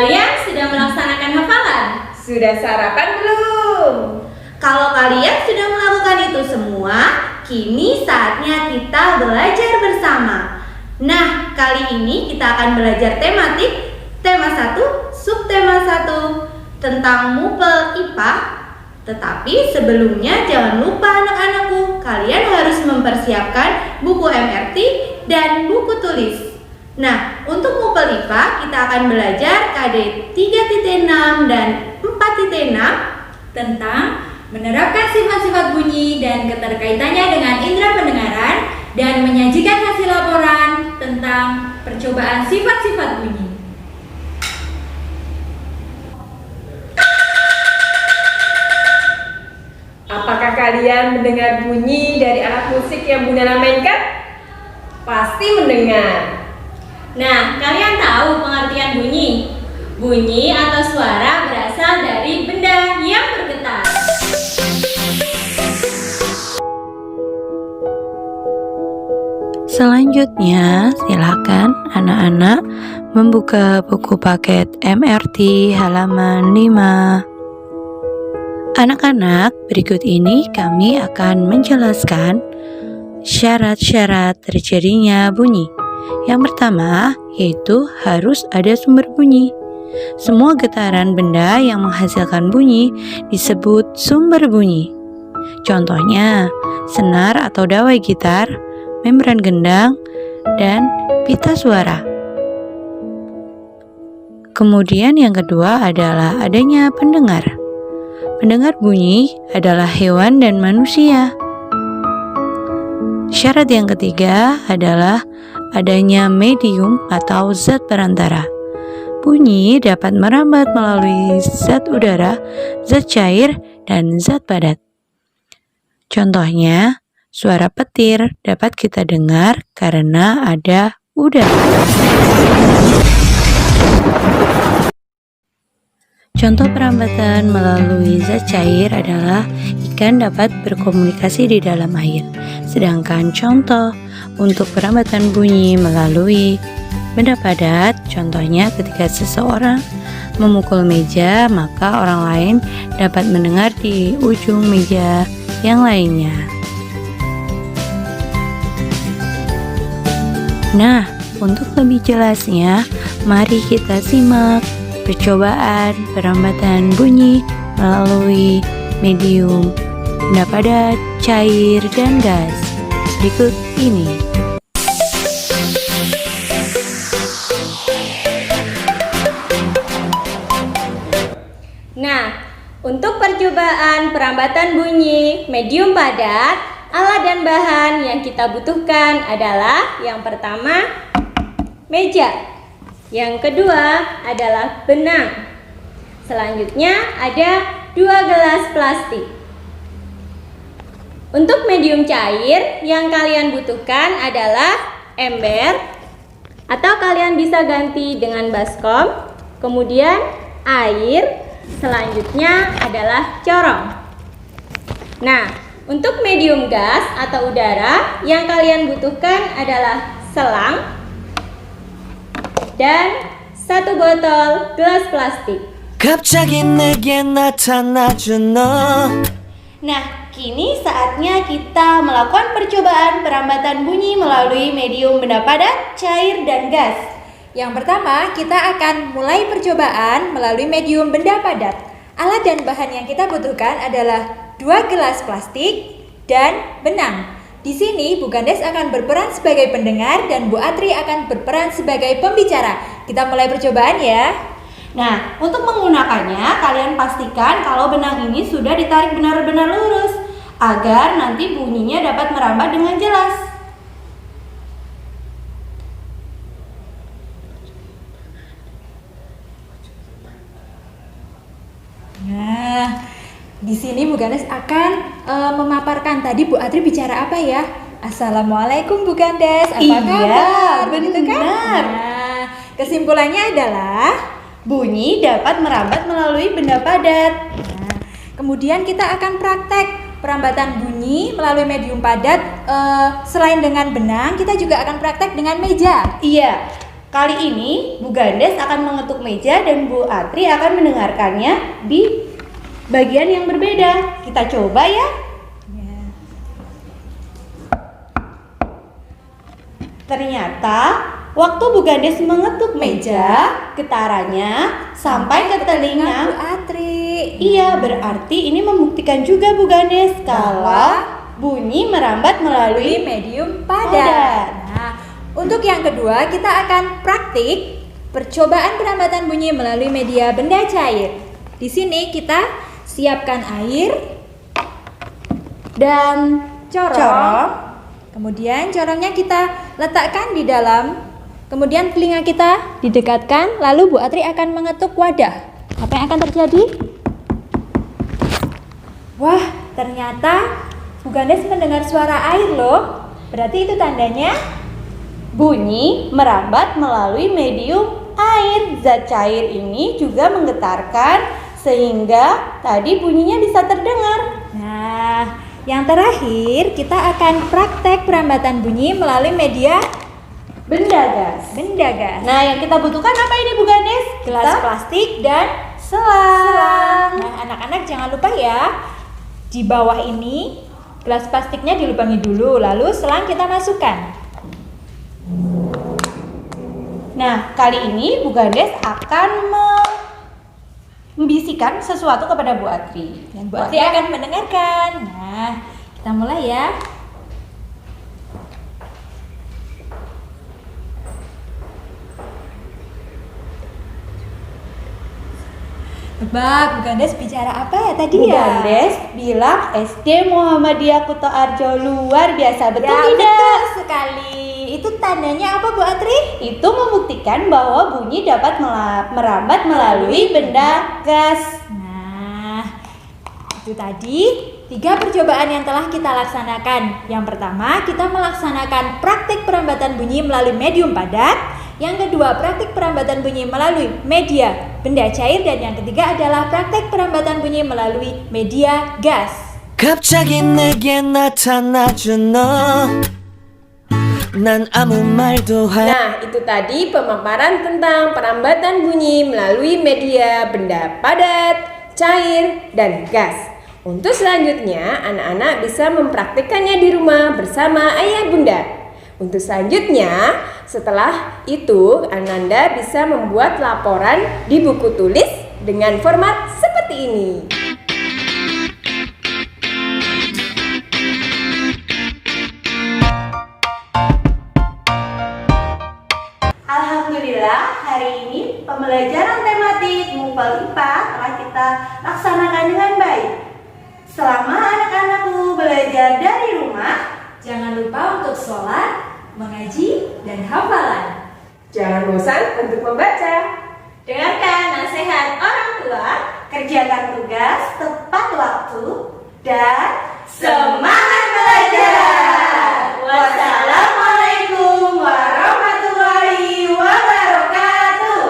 Kalian sudah melaksanakan hafalan? Sudah sarapan belum? Kalau kalian sudah melakukan itu semua, kini saatnya kita belajar bersama. Nah, kali ini kita akan belajar tematik tema 1, subtema 1 tentang MUPEL IPA. Tetapi sebelumnya jangan lupa anak-anakku, kalian harus mempersiapkan buku MRT dan buku tulis. Nah, untuk MUPEL IPA kita akan belajar KD 3.6 dan 4.6 tentang menerapkan sifat-sifat bunyi dan keterkaitannya dengan indera pendengaran dan menyajikan hasil laporan tentang percobaan sifat-sifat bunyi. Apakah kalian mendengar bunyi dari alat musik yang Bunda Nana mainkan? Pasti mendengar. Nah, kalian tahu pengertian bunyi? Bunyi atau suara berasal dari benda yang bergetar. Selanjutnya, silakan anak-anak membuka buku paket MRT halaman 5. Anak-anak, berikut ini kami akan menjelaskan syarat-syarat terjadinya bunyi. Yang pertama, yaitu harus ada sumber bunyi. Semua getaran benda yang menghasilkan bunyi disebut sumber bunyi. Contohnya, senar atau dawai gitar, membran gendang, dan pita suara. Kemudian yang kedua adalah adanya pendengar. Pendengar bunyi adalah hewan dan manusia. Syarat yang ketiga adalah adanya medium atau zat perantara. Bunyi dapat merambat melalui zat udara, zat cair, dan zat padat. Contohnya, suara petir dapat kita dengar karena ada udara. Contoh perambatan melalui zat cair adalah ikan dapat berkomunikasi di dalam air. Sedangkan contoh untuk perambatan bunyi melalui benda padat, contohnya ketika seseorang memukul meja, maka orang lain dapat mendengar di ujung meja yang lainnya. Nah, untuk lebih jelasnya, mari kita simak percobaan perambatan bunyi melalui medium, benda padat, cair, dan gas. Berikut ini. Nah, untuk percobaan perambatan bunyi medium padat, alat dan bahan yang kita butuhkan adalah yang pertama, meja. Yang kedua adalah benang. Selanjutnya ada 2 gelas plastik. Untuk medium cair yang kalian butuhkan adalah ember, atau kalian bisa ganti dengan baskom. Kemudian air, selanjutnya adalah corong. Nah, untuk medium gas atau udara yang kalian butuhkan adalah selang dan 1 botol gelas plastik. 갑자기 내게 나타나준 너. Nah, kini saatnya kita melakukan percobaan perambatan bunyi melalui medium benda padat, cair, dan gas. Yang pertama, kita akan mulai percobaan melalui medium benda padat. Alat dan bahan yang kita butuhkan adalah 2 gelas plastik dan benang. Di sini Bu Gandes akan berperan sebagai pendengar dan Bu Atri akan berperan sebagai pembicara. Kita mulai percobaan ya. Nah, untuk menggunakannya, kalian pastikan kalau benang ini sudah ditarik benar-benar lurus agar nanti bunyinya dapat merambat dengan jelas. Nah, di sini Bu Gandes akan memaparkan tadi Bu Atri bicara apa ya? Assalamualaikum Bu Gandes, apa kabar? Begitu kan? benar. Nah, kesimpulannya adalah Bunyi dapat merambat melalui benda padat. Nah, kemudian kita akan praktek perambatan bunyi melalui medium padat. Selain dengan benang, kita juga akan praktek dengan meja. Iya, Kali ini Bu Gandes akan mengetuk meja dan Bu Atri akan mendengarkannya di bagian yang berbeda. Kita coba ya. Ternyata waktu Bu Gandes mengetuk meja, getarannya sampai ke telinga Bu Atri. Iya, berarti ini membuktikan juga Bu Gandes kalau bunyi merambat melalui Medium padat. Nah, untuk yang kedua kita akan praktik percobaan perambatan bunyi melalui media benda cair. Di sini kita siapkan air dan corong. Kemudian corongnya kita letakkan di dalam. Kemudian telinga kita didekatkan. Lalu Bu Atri akan mengetuk wadah. Apa yang akan terjadi? Wah, ternyata Bu Gandes mendengar suara air loh. Berarti itu tandanya bunyi merambat melalui medium air. Zat cair ini juga menggetarkan sehingga tadi bunyinya bisa terdengar. Nah, yang terakhir kita akan praktek perambatan bunyi melalui media Benda gas. benda gas. Nah, yang kita butuhkan apa ini Bu Gandes? Gelas plastik dan selang. Nah, anak-anak jangan lupa ya, di bawah ini gelas plastiknya dilubangi dulu, lalu selang kita masukkan. Nah, kali ini Bu Gandes akan membisikkan sesuatu kepada Bu Atri. Dan Bu Atri akan mendengarkan. Nah, kita mulai ya. Tebak, Bu Gandes bicara apa ya tadi Bu ya? Gandes bilang SD Muhammadiyah Kuto Arjo luar biasa, betul Ya, tidak? betul sekali. Itu tandanya apa Bu Atri? Itu membuktikan bahwa bunyi dapat merambat melalui benda gas. Nah, itu tadi 3 percobaan yang telah kita laksanakan. Yang pertama, kita melaksanakan praktik perambatan bunyi melalui medium padat. Yang kedua, praktik perambatan bunyi melalui media benda cair. Dan yang ketiga adalah praktik perambatan bunyi melalui media gas. 갑자기 내게 나타나준 너난 아무 말도 할 Nah, itu tadi pemaparan tentang perambatan bunyi melalui media benda padat, cair, dan gas. Untuk selanjutnya, anak-anak bisa mempraktikkannya di rumah bersama ayah bunda. Untuk selanjutnya, setelah itu Ananda bisa membuat laporan di buku tulis dengan format seperti ini. Alhamdulillah, hari ini pembelajaran tematik MUPAL IPA telah kita laksanakan dengan baik. Selama anak-anakku belajar dari rumah, Jangan lupa untuk sholat, mengaji, dan hafalan. Jangan bosan untuk membaca. dengarkan nasihat orang tua, kerjakan tugas tepat waktu, dan semangat belajar. Wassalamualaikum warahmatullahi wabarakatuh.